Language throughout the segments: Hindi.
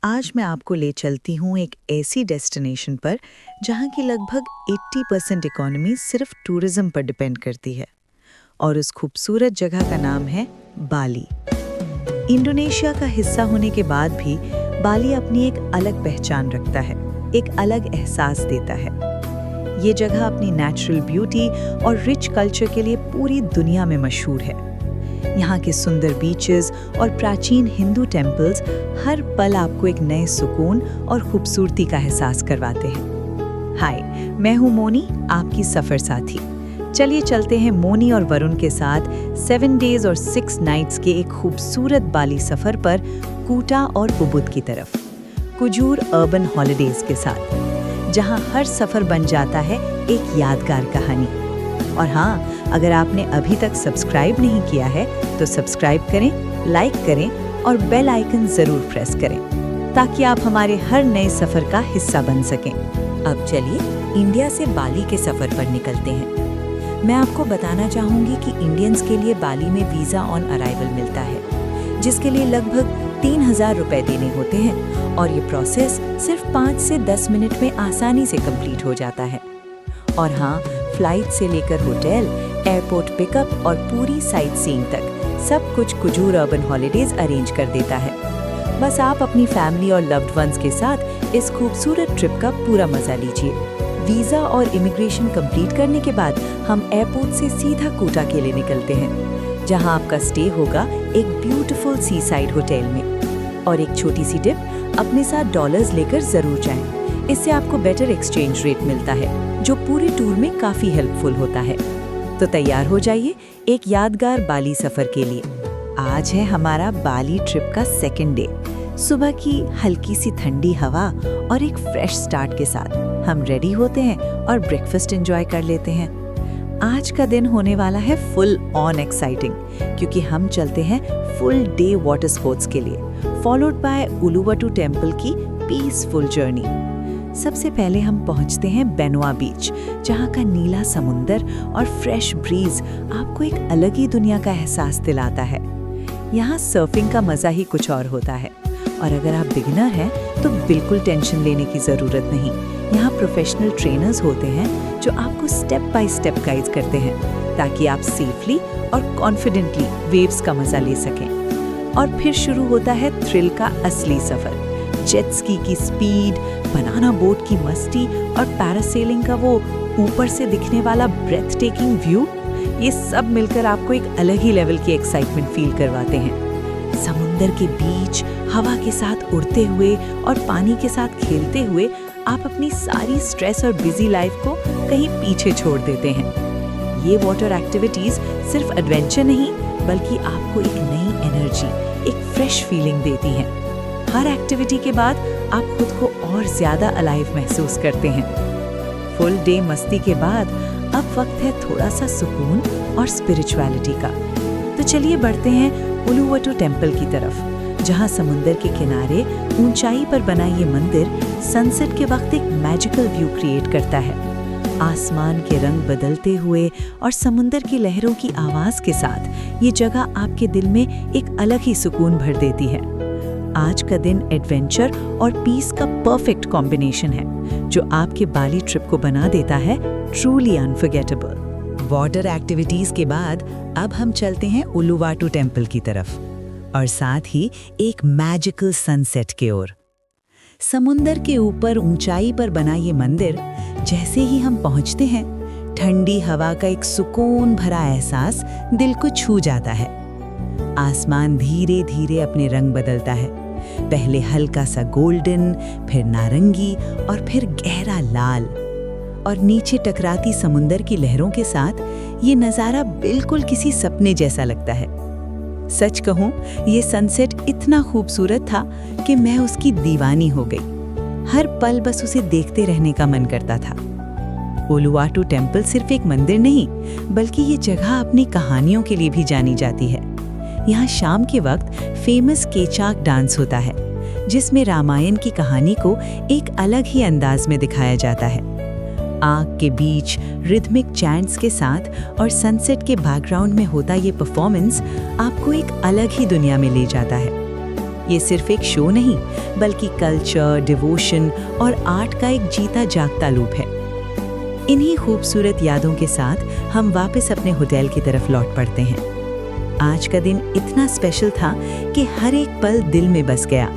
आज मैं आपको ले चलती हूँ एक ऐसी डेस्टिनेशन पर जहाँ की लगभग 80% इकोनॉमी सिर्फ टूरिज्म पर डिपेंड करती है। और उस खूबसूरत जगह का नाम है बाली। इंडोनेशिया का हिस्सा होने के बाद भी बाली अपनी एक अलग पहचान रखता है, एक अलग एहसास देता है। ये जगह अपनी नेचुरल ब्यूटी और रिच कल्चर के लिए पूरी दुनिया में मशहूर है। यहाँ के सुंदर बीचेस और प्राचीन हिंदू टेम्पल्स हर पल आपको एक नए सुकून और खूबसूरती का एहसास करवाते हैं। हाय, मैं हूँ मोनी, आपकी सफ़र साथी। चलिए चलते हैं मोनी और वरुण के साथ 7 डेज और 6 नाइट्स के एक खूबसूरत बाली सफ़र पर कूटा और उबुद की तरफ, कुजूर अर्बन हॉलिडेज़ के साथ, जहाँ हर सफ़र बन जाता है एक यादगार कहानी। और हाँ, अगर आपने अभी तक सब्सक्राइब नहीं किया है तो सब्सक्राइब करें, लाइक करें और बेल आइकन ज़रूर प्रेस करें ताकि आप हमारे हर नए सफ़र का हिस्सा बन सकें। अब चलिए इंडिया से बाली के सफ़र पर निकलते हैं। मैं आपको बताना चाहूँगी कि इंडियंस के लिए बाली में वीज़ा ऑन अराइवल मिलता है, जिसके लिए लगभग 3000 रुपये देने होते हैं और ये प्रोसेस सिर्फ 5 से 10 मिनट में आसानी से कंप्लीट हो जाता है। और हाँ, फ्लाइट से लेकर होटल, एयरपोर्ट पिकअप और पूरी साइट सीइंग तक सब कुछ कुजूर अर्बन हॉलिडेज अरेंज कर देता है। बस आप अपनी फैमिली और लव्ड वंस के साथ इस खूबसूरत ट्रिप का पूरा मजा लीजिए। वीज़ा और इमिग्रेशन कंप्लीट करने के बाद हम एयरपोर्ट से सीधा कूटा के लिए निकलते हैं, जहां आपका स्टे होगा एक ब्यूटीफुल सी साइड होटल में। और एक छोटी सी टिप, अपने साथ डॉलर्स लेकर ज़रूर जाएं। इससे आपको बेटर एक्सचेंज रेट मिलता है, जो पूरे टूर में काफ़ी हेल्पफुल होता है। तो तैयार हो जाइए एक यादगार बाली सफ़र के लिए। आज है हमारा बाली ट्रिप का 2nd डे। सुबह की हल्की सी ठंडी हवा और एक फ्रेश स्टार्ट के साथ हम रेडी होते हैं और ब्रेकफास्ट एंजॉय कर लेते हैं। आज का दिन होने वाला है फुल ऑन एक्साइटिंग, क्योंकि हम चलते हैं फुल डे वाटर स्पोर्ट्स के लिए, फॉलोड बाय उलुवाटू टेम्पल की पीसफुल जर्नी। सबसे पहले हम पहुंचते हैं बेनुआ बीच, जहां का नीला समुंदर और फ्रेश ब्रीज आपको एक अलग ही दुनिया का एहसास दिलाता है। यहाँ सर्फिंग का मज़ा ही कुछ और होता है, और अगर आप बिगिनर हैं तो बिल्कुल टेंशन लेने की ज़रूरत नहीं। यहाँ प्रोफेशनल ट्रेनर्स होते हैं जो आपको स्टेप बाय स्टेप गाइड करते हैं, ताकि आप सेफली और कॉन्फिडेंटली वेव्स का मज़ा ले सकें। और फिर शुरू होता है थ्रिल का असली सफ़र। जेट स्की की स्पीड, बनाना बोट की मस्ती और पैरासेलिंग का वो ऊपर से दिखने वाला ब्रेथ टेकिंग व्यू, ये सब मिलकर आपको एक अलग ही लेवल की एक्साइटमेंट फील करवाते हैं। समुंदर के बीच हवा के साथ उड़ते हुए और पानी के साथ खेलते हुए आप अपनी सारी स्ट्रेस और बिजी लाइफ को कहीं पीछे छोड़ देते हैं। ये वाटर एक्टिविटीज़ सिर्फ एडवेंचर नहीं, बल्कि आपको एक नई एनर्जी, एक फ्रेश फीलिंग देती हैं। हर एक्टिविटी के बाद आप खुद को और ज़्यादा अलाइव महसूस करते हैं। फुल डे मस्ती के बाद अब वक्त है थोड़ा सा सुकून और स्पिरिचुअलिटी का। तो चलिए बढ़ते हैं उलुवाटू टेम्पल की तरफ, जहां समुंदर के किनारे ऊंचाई पर बना ये मंदिर सनसेट के वक्त एक मैजिकल व्यू क्रिएट करता है। आसमान के रंग बदलते हुए और समुंदर की लहरों की आवाज़ के साथ ये जगह आपके दिल में एक अलग ही सुकून भर देती है। आज का दिन एडवेंचर और पीस का परफेक्ट कॉम्बिनेशन है, जो आपके बाली ट्रिप को बना देता है ट्रूली अनफॉरगेटेबल। वाटर एक्टिविटीज के बाद अब हम चलते हैं उलुवाटू टेम्पल की तरफ, और साथ ही एक मैजिकल सनसेट की ओर। समुंदर के ऊपर ऊंचाई पर बना ये मंदिर, जैसे ही हम पहुंचते हैं, ठंडी हवा का एक सुकून भरा एहसास दिल को छू जाता है। आसमान धीरे धीरे अपने रंग बदलता है, पहले हल्का सा गोल्डन, फिर नारंगी और फिर गहरा लाल। और नीचे टकराती समुंदर की लहरों के साथ ये नज़ारा बिल्कुल किसी सपने जैसा लगता है। सच कहूँ, ये सनसेट इतना खूबसूरत था कि मैं उसकी दीवानी हो गई। हर पल बस उसे देखते रहने का मन करता था। उलुवाटू टेम्पल सिर्फ एक मंदिर नहीं, बल्कि ये जगह अपनी कहानियों के लिए भी जानी जाती है। यहाँ शाम के वक्त फेमस केचाक डांस होता है, जिसमें रामायण की कहानी को एक अलग ही अंदाज में दिखाया जाता है। आग के बीच रिदमिक चैंट्स के साथ और सनसेट के बैकग्राउंड में होता ये परफॉर्मेंस आपको एक अलग ही दुनिया में ले जाता है। ये सिर्फ एक शो नहीं, बल्कि कल्चर, डिवोशन और आर्ट का एक जीता जागता लूप है। इन्हीं खूबसूरत यादों के साथ हम वापस अपने होटल की तरफ लौट पड़ते हैं। आज का दिन इतना स्पेशल था कि हर एक पल दिल में बस गया।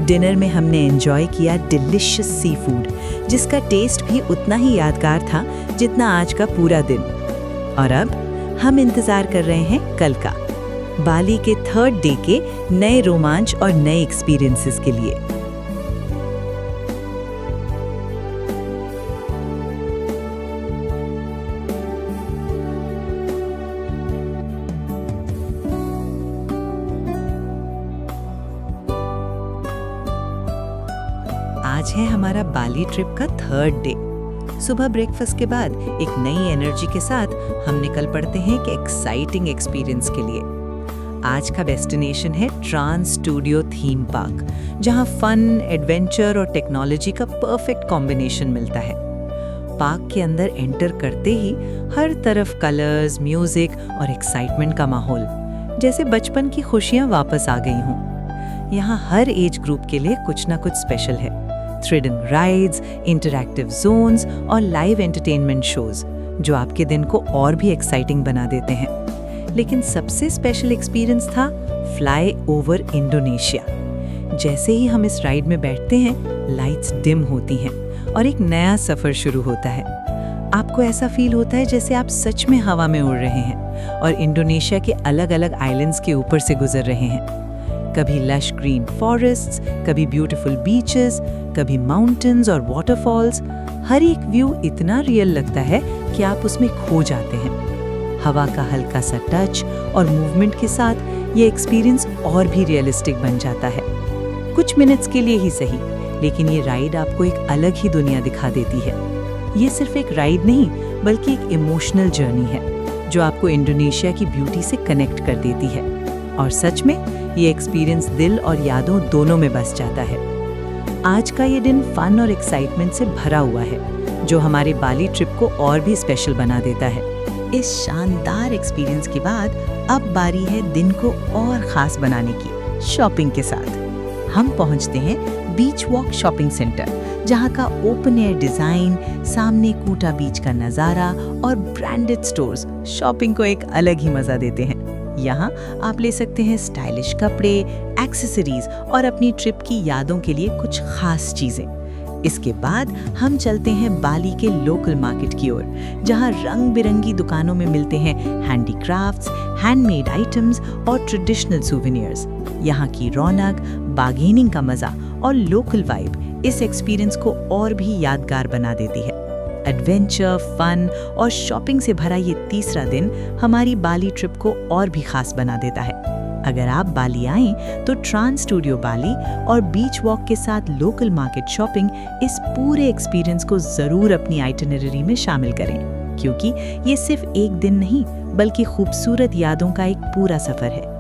डिनर में हमने एंजॉय किया डिलिशियस सी फूड, जिसका टेस्ट भी उतना ही यादगार था जितना आज का पूरा दिन। और अब हम इंतज़ार कर रहे हैं कल का, बाली के 3rd डे के नए रोमांच और नए एक्सपीरियंसेस के लिए। आज है हमारा बाली ट्रिप का 3rd डे। सुबह ब्रेकफास्ट के बाद एक नई एनर्जी के साथ हम निकल पड़ते हैं एक एक्साइटिंग एक्सपीरियंस के लिए। आज का डेस्टिनेशन है ट्रांस स्टूडियो थीम पार्क, जहां फन, एडवेंचर और टेक्नोलॉजी का परफेक्ट कॉम्बिनेशन मिलता है। पार्क के अंदर एंटर करते ही हर तरफ कलर्स, म्यूजिक और एक्साइटमेंट का माहौल, जैसे बचपन की खुशियां वापस आ गई हों। यहाँ हर एज ग्रुप के लिए कुछ ना कुछ स्पेशल है। थ्रिलिंग राइड्स, इंटरैक्टिव जोन्स और लाइव एंटरटेनमेंट शोज, जो आपके दिन को और भी एक्साइटिंग बना देते हैं। लेकिन सबसे स्पेशल एक्सपीरियंस था फ्लाई ओवर इंडोनेशिया। जैसे ही हम इस राइड में बैठते हैं, लाइट्स डिम होती हैं और एक नया सफर शुरू होता है। आपको ऐसा फील होता है जैसे आप सच में हवा में उड़ रहे हैं और इंडोनेशिया के अलग-अलग आइलैंड्स के ऊपर से गुजर रहे हैं। कभी लश ग्रीन फॉरेस्ट्स, कभी ब्यूटीफुल बीचेस, कभी माउंटेन्स और वाटरफॉल्स। हर एक व्यू इतना रियल लगता है कि आप उसमें खो जाते हैं। हवा का हल्का सा टच और मूवमेंट के साथ ये एक्सपीरियंस और भी रियलिस्टिक बन जाता है। कुछ मिनट्स के लिए ही सही, लेकिन ये राइड आपको एक अलग ही दुनिया दिखा देती है। ये सिर्फ एक राइड नहीं, बल्कि एक इमोशनल जर्नी है जो आपको इंडोनेशिया की ब्यूटी से कनेक्ट कर देती है। और सच में ये एक्सपीरियंस दिल और यादों दोनों में बस जाता है। आज का ये दिन फन और एक्साइटमेंट से भरा हुआ है, जो हमारे बाली ट्रिप को और भी स्पेशल बना देता है। इस शानदार एक्सपीरियंस के बाद अब बारी है दिन को और ख़ास बनाने की, शॉपिंग के साथ। हम पहुंचते हैं बीच वॉक शॉपिंग सेंटर, जहां का ओपन एयर डिज़ाइन, सामने कूटा बीच का नज़ारा और ब्रांडेड स्टोर्स शॉपिंग को एक अलग ही मज़ा देते हैं। यहाँ आप ले सकते हैं स्टाइलिश कपड़े, एक्सेसरीज और अपनी ट्रिप की यादों के लिए कुछ खास चीज़ें। इसके बाद हम चलते हैं बाली के लोकल मार्केट की ओर, जहाँ रंग बिरंगी दुकानों में मिलते हैं हैंडीक्राफ्ट्स, हैंडमेड आइटम्स और ट्रेडिशनल सूवेनियर्स। यहाँ की रौनक, बार्गेनिंग का मज़ा और लोकल वाइब इस एक्सपीरियंस को और भी यादगार बना देती है। एडवेंचर, फन और शॉपिंग से भरा ये तीसरा दिन हमारी बाली ट्रिप को और भी खास बना देता है। अगर आप बाली आएं तो ट्रांस स्टूडियो बाली और बीच वॉक के साथ लोकल मार्केट शॉपिंग, इस पूरे एक्सपीरियंस को ज़रूर अपनी आइटिनरी में शामिल करें, क्योंकि ये सिर्फ एक दिन नहीं, बल्कि खूबसूरत यादों का एक पूरा सफ़र है।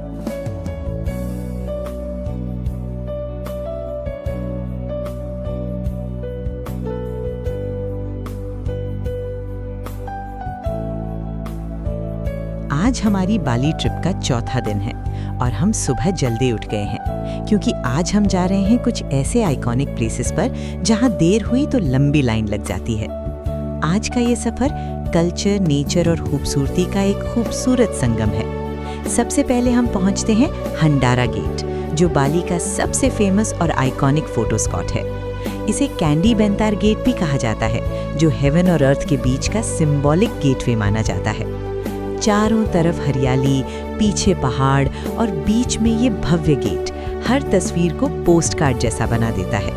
आज हमारी बाली ट्रिप का चौथा दिन है और हम सुबह जल्दी उठ गए हैं, क्योंकि आज हम जा रहे हैं कुछ ऐसे आइकॉनिक प्लेसेस पर जहां देर हुई तो लंबी लाइन लग जाती है। आज का ये सफ़र कल्चर, नेचर और खूबसूरती का एक खूबसूरत संगम है। सबसे पहले हम पहुंचते हैं हंडारा गेट, जो बाली का सबसे फेमस और आइकॉनिक फोटो स्पॉट है। इसे कैंडी बेंतार गेट भी कहा जाता है, जो हेवन और अर्थ के बीच का सिंबॉलिक गेटवे माना जाता है। चारों तरफ हरियाली, पीछे पहाड़ और बीच में ये भव्य गेट हर तस्वीर को पोस्टकार्ड जैसा बना देता है।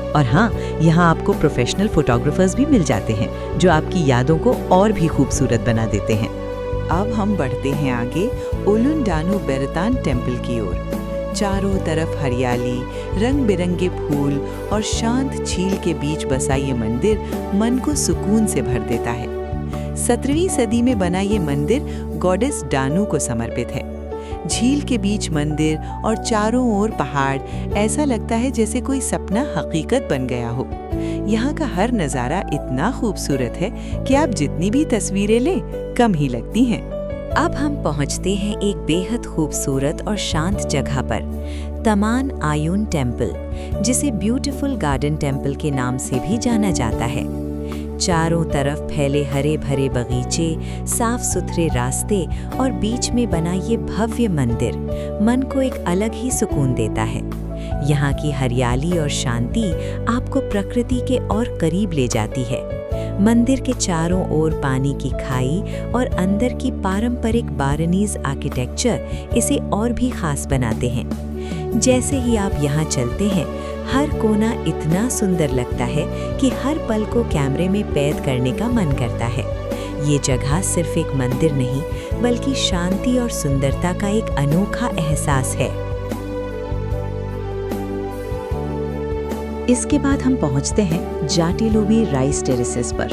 और हाँ, यहाँ आपको प्रोफेशनल फोटोग्राफर्स भी मिल जाते हैं, जो आपकी यादों को और भी खूबसूरत बना देते हैं। अब हम बढ़ते हैं आगे उलुन डानु बेरतान टेम्पल की ओर। चारों तरफ हरियाली, रंग बिरंगे फूल और शांत झील के बीच बसा ये मंदिर मन को सुकून से भर देता है। 17वीं सदी में बना ये मंदिर गॉडेस डानू को समर्पित है। झील के बीच मंदिर और चारों ओर पहाड़, ऐसा लगता है जैसे कोई सपना हकीकत बन गया हो। यहाँ का हर नज़ारा इतना खूबसूरत है कि आप जितनी भी तस्वीरें लें, कम ही लगती हैं। अब हम पहुँचते हैं एक बेहद खूबसूरत और शांत जगह पर, तमान आयुन टेम्पल, जिसे ब्यूटीफुल गार्डन टेम्पल के नाम से भी जाना जाता है। चारों तरफ फैले हरे भरे बगीचे, साफ सुथरे रास्ते और बीच में बना ये भव्य मंदिर मन को एक अलग ही सुकून देता है। यहाँ की हरियाली और शांति आपको प्रकृति के और करीब ले जाती है। मंदिर के चारों ओर पानी की खाई और अंदर की पारंपरिक बारनीज आर्किटेक्चर इसे और भी खास बनाते हैं। जैसे ही आप यहाँ चलते हैं, हर कोना इतना सुंदर लगता है कि हर पल को कैमरे में कैद करने का मन करता है। ये जगह सिर्फ एक मंदिर नहीं, बल्कि शांति और सुंदरता का एक अनोखा एहसास है। इसके बाद हम पहुंचते हैं जाटिलुबी राइस टेरेसेस पर,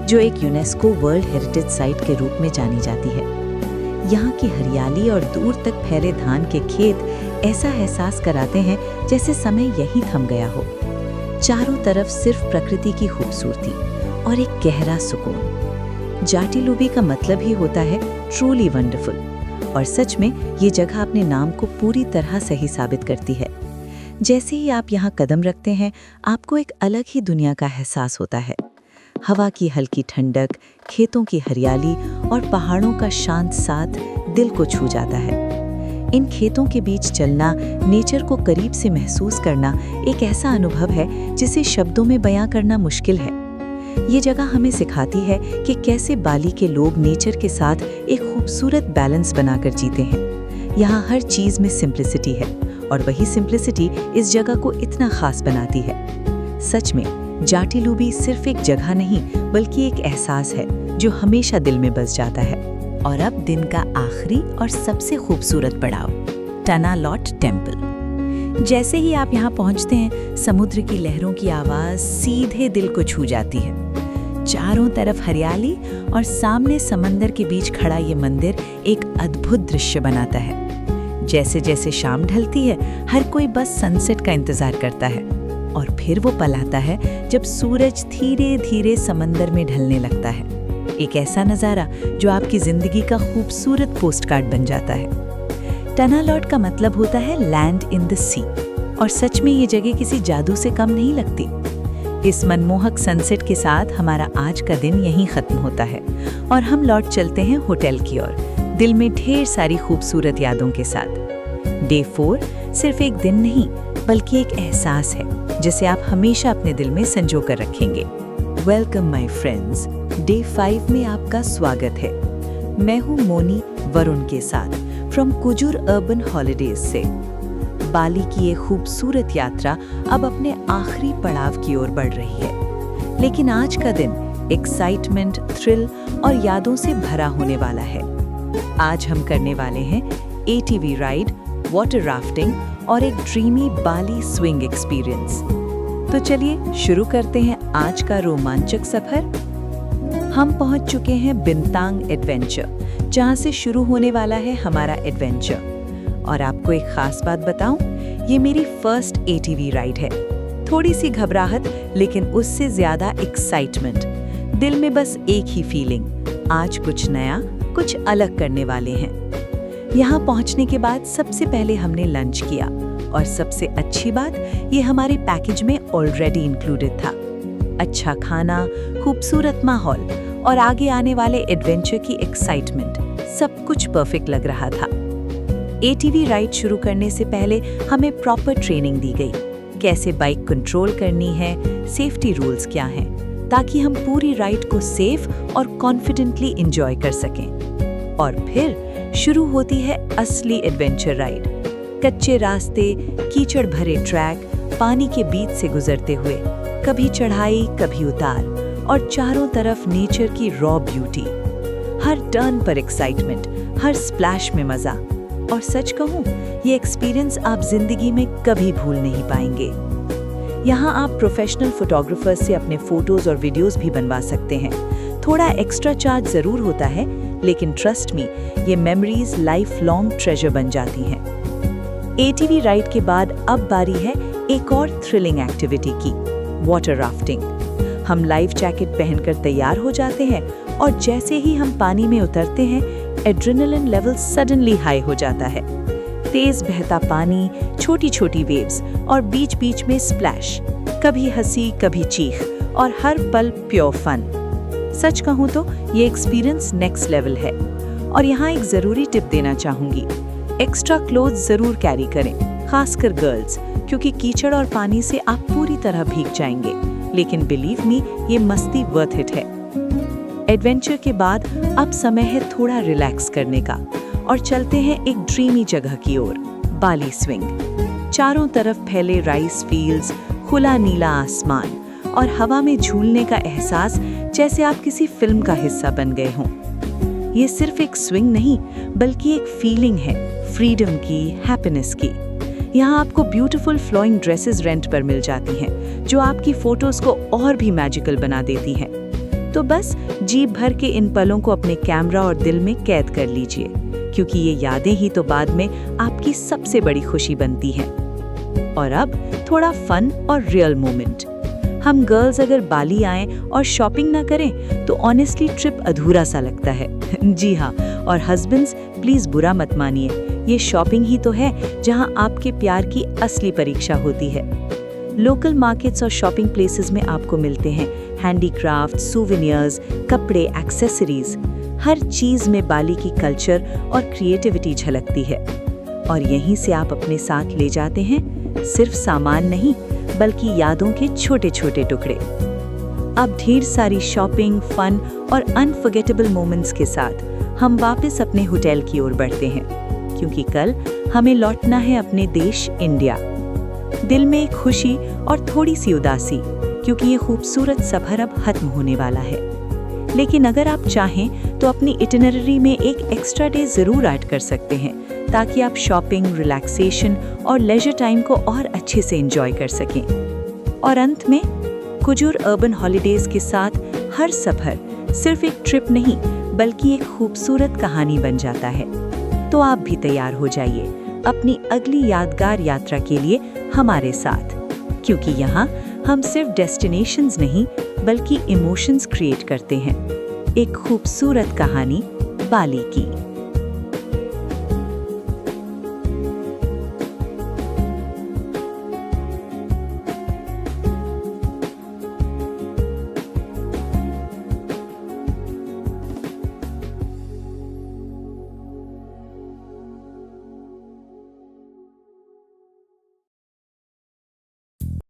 जो एक यूनेस्को वर्ल्ड हेरिटेज साइट के रूप में जानी जाती है। यहाँ की हरियाली और दूर तक फैले धान के खेत ऐसा एहसास कराते हैं जैसे समय यहीं थम गया हो। चारों तरफ सिर्फ प्रकृति की खूबसूरती और एक गहरा सुकून। जाटिलुबी का मतलब ही होता है ट्रूली वंडरफुल, और सच में ये जगह अपने नाम को पूरी तरह सही साबित करती है। जैसे ही आप यहाँ कदम रखते हैं, आपको एक अलग ही दुनिया का एहसास होता है। हवा की हल्की ठंडक, खेतों की हरियाली और पहाड़ों का शांत साथ दिल को छू जाता है। इन खेतों के बीच चलना, नेचर को करीब से महसूस करना एक ऐसा अनुभव है जिसे शब्दों में बयां करना मुश्किल है। ये जगह हमें सिखाती है कि कैसे बाली के लोग नेचर के साथ एक खूबसूरत बैलेंस बनाकर जीते हैं। यहाँ हर चीज़ में सिंप्लिसिटी है, और वही सिंप्लिसिटी इस जगह को इतना खास बनाती है। सच में जाटिलुबी सिर्फ एक जगह नहीं, बल्कि एक एहसास है जो हमेशा दिल में बस जाता है। और अब दिन का आखिरी और सबसे खूबसूरत पड़ाव, टनालॉट टेम्पल। जैसे ही आप यहाँ पहुँचते हैं, समुद्र की लहरों की आवाज़ सीधे दिल को छू जाती है। चारों तरफ हरियाली और सामने समंदर के बीच खड़ा ये मंदिर एक अद्भुत दृश्य बनाता है। जैसे जैसे शाम ढलती है, हर कोई बस सनसेट का इंतजार करता है, और फिर वो पल आता है जब सूरज धीरे धीरे समंदर में ढलने लगता है। एक ऐसा नज़ारा जो आपकी ज़िंदगी का खूबसूरत पोस्टकार्ड बन जाता है। टनालॉट का मतलब होता है लैंड इन द सी, और सच में ये जगह किसी जादू से कम नहीं लगती। इस मनमोहक सनसेट के साथ हमारा आज का दिन यहीं ख़त्म होता है, और हम लौट चलते हैं होटल की ओर, दिल में ढेर सारी खूबसूरत यादों के साथ। डे 4 सिर्फ एक दिन नहीं, बल्कि एक एहसास है जिसे आप हमेशा अपने दिल में संजो कर रखेंगे। वेलकम माय फ्रेंड्स, डे 5 में आपका स्वागत है। मैं हूँ मोनी वरुण के साथ फ्रॉम कुजुर अर्बन हॉलिडेज से। बाली की ये खूबसूरत यात्रा अब अपने आखिरी पड़ाव की ओर बढ़ रही है, लेकिन आज का दिन एक्साइटमेंट, थ्रिल और यादों से भरा होने वाला है। आज हम करने वाले हैं ATV राइड, वाटर राफ्टिंग और एक ड्रीमी बाली स्विंग एक्सपीरियंस। तो चलिए शुरू करते हैं आज का रोमांचक सफर। हम पहुंच चुके हैं बिंतांग एडवेंचर, जहां से शुरू होने वाला है हमारा एडवेंचर। और आपको एक खास बात बताऊं, ये मेरी फर्स्ट ATV राइड है। थोड़ी सी घबराहट, लेकिन उससे ज्यादा एक्साइटमेंट। दिल में बस एक ही फीलिंग, आज कुछ नया, कुछ अलग करने वाले हैं। यहाँ पहुँचने के बाद सबसे पहले हमने लंच किया, और सबसे अच्छी बात, ये हमारे पैकेज में ऑलरेडी इंक्लूडेड था। अच्छा खाना, खूबसूरत माहौल और आगे आने वाले एडवेंचर की एक्साइटमेंट, सब कुछ परफेक्ट लग रहा था। ATV राइड शुरू करने से पहले हमें प्रॉपर ट्रेनिंग दी गई, कैसे बाइक कंट्रोल करनी है, सेफ्टी रूल्स क्या हैं, ताकि हम पूरी राइड को सेफ और कॉन्फिडेंटली एंजॉय कर सकें। और फिर शुरू होती है असली एडवेंचर राइड। कच्चे रास्ते, कीचड़ भरे ट्रैक, पानी के बीच से गुजरते हुए, कभी चढ़ाई कभी उतार, और चारों तरफ नेचर की रॉ ब्यूटी। हर टर्न पर एक्साइटमेंट, हर स्प्लैश में मजा। और सच कहूं, ये एक्सपीरियंस आप जिंदगी में कभी भूल नहीं पाएंगे। यहाँ आप प्रोफेशनल फोटोग्राफर्स से अपने फोटोज और वीडियोस भी बनवा सकते हैं। थोड़ा एक्स्ट्रा चार्ज जरूर होता है, लेकिन ट्रस्ट मी, ये मेमोरीज लाइफ लॉन्ग ट्रेजर बन जाती हैं। ATV राइड के बाद अब बारी है एक और थ्रिलिंग एक्टिविटी की, वाटर राफ्टिंग। हम लाइफ जैकेट पहनकर तैयार हो जाते हैं, और जैसे ही हम पानी में उतरते हैं, एड्रेनलिन लेवल सडनली हाई हो जाता है। तेज बहता पानी, छोटी छोटी वेव्स और बीच बीच में स्प्लैश, कभी हंसी कभी चीख और हर पल प्योर फन। सच कहूँ तो ये एक्सपीरियंस नेक्स्ट लेवल है। और यहाँ एक ज़रूरी टिप देना चाहूँगी, एक्स्ट्रा क्लोथ्स ज़रूर कैरी करें, खासकर गर्ल्स, क्योंकि कीचड़ और पानी से आप पूरी तरह भीग जाएंगे। लेकिन बिलीव मी, ये मस्ती वर्थ इट है। एडवेंचर के बाद अब समय है थोड़ा रिलैक्स करने का और चलते हैं एक ड्रीमी जगह की ओर, बाली स्विंग। चारों तरफ फैले राइस फील्ड्स, खुला नीला आसमान और हवा में झूलने का एहसास जैसे आप किसी फिल्म का हिस्सा बन गए हों। ये सिर्फ एक स्विंग नहीं, बल्कि एक फीलिंग है, फ्रीडम की, हैप्पीनेस की। यहाँ आपको ब्यूटीफुल फ्लोइंग ड्रेसेस रेंट पर मिल जाती हैं, जो आपकी फोटोज को और भी मैजिकल बना देती हैं। तो बस जी भर के इन पलों को अपने कैमरा और दिल में कैद कर लीजिए, क्योंकि ये यादें ही तो बाद में आपकी सबसे बड़ी खुशी बनती हैं। और अब थोड़ा फन और रियल मोमेंट। हम गर्ल्स अगर बाली आएं और शॉपिंग ना करें तो ऑनेस्टली ट्रिप अधूरा सा लगता है। जी हाँ, और हस्बैंड्स प्लीज बुरा मत मानिए, ये शॉपिंग ही तो है जहां आपके प्यार की असली परीक्षा होती है। लोकल मार्केट्स और शॉपिंग प्लेसेस में आपको मिलते हैं हैंडीक्राफ्ट, सूवेनियर्स, कपड़े, एक्सेसरीज। हर चीज में बाली की कल्चर और क्रिएटिविटी झलकती है। और यहीं से आप अपने साथ ले जाते हैं सिर्फ सामान नहीं, बल्कि यादों के छोटे छोटे टुकड़े। अब ढेर सारी शॉपिंग, फन और अनफॉरगेटेबल मोमेंट्स के साथ हम वापस अपने होटल की ओर बढ़ते हैं, क्योंकि कल हमें लौटना है अपने देश इंडिया। दिल में एक खुशी और थोड़ी सी उदासी, क्योंकि ये खूबसूरत सफर अब खत्म होने वाला है। लेकिन अगर आप चाहें तो अपनी इटिनरी में एक एक्स्ट्रा डे ज़रूर ऐड कर सकते हैं, ताकि आप शॉपिंग, रिलैक्सेशन और लेजर टाइम को और अच्छे से एंजॉय कर सकें। और अंत में कुजूर अर्बन हॉलीडेज़ के साथ हर सफ़र सिर्फ एक ट्रिप नहीं, बल्कि एक खूबसूरत कहानी बन जाता है। तो आप भी तैयार हो जाइए अपनी अगली यादगार यात्रा के लिए हमारे साथ, क्योंकि यहाँ हम सिर्फ डेस्टिनेशंस नहीं, बल्कि इमोशंस क्रिएट करते हैं। एक खूबसूरत कहानी बाली की।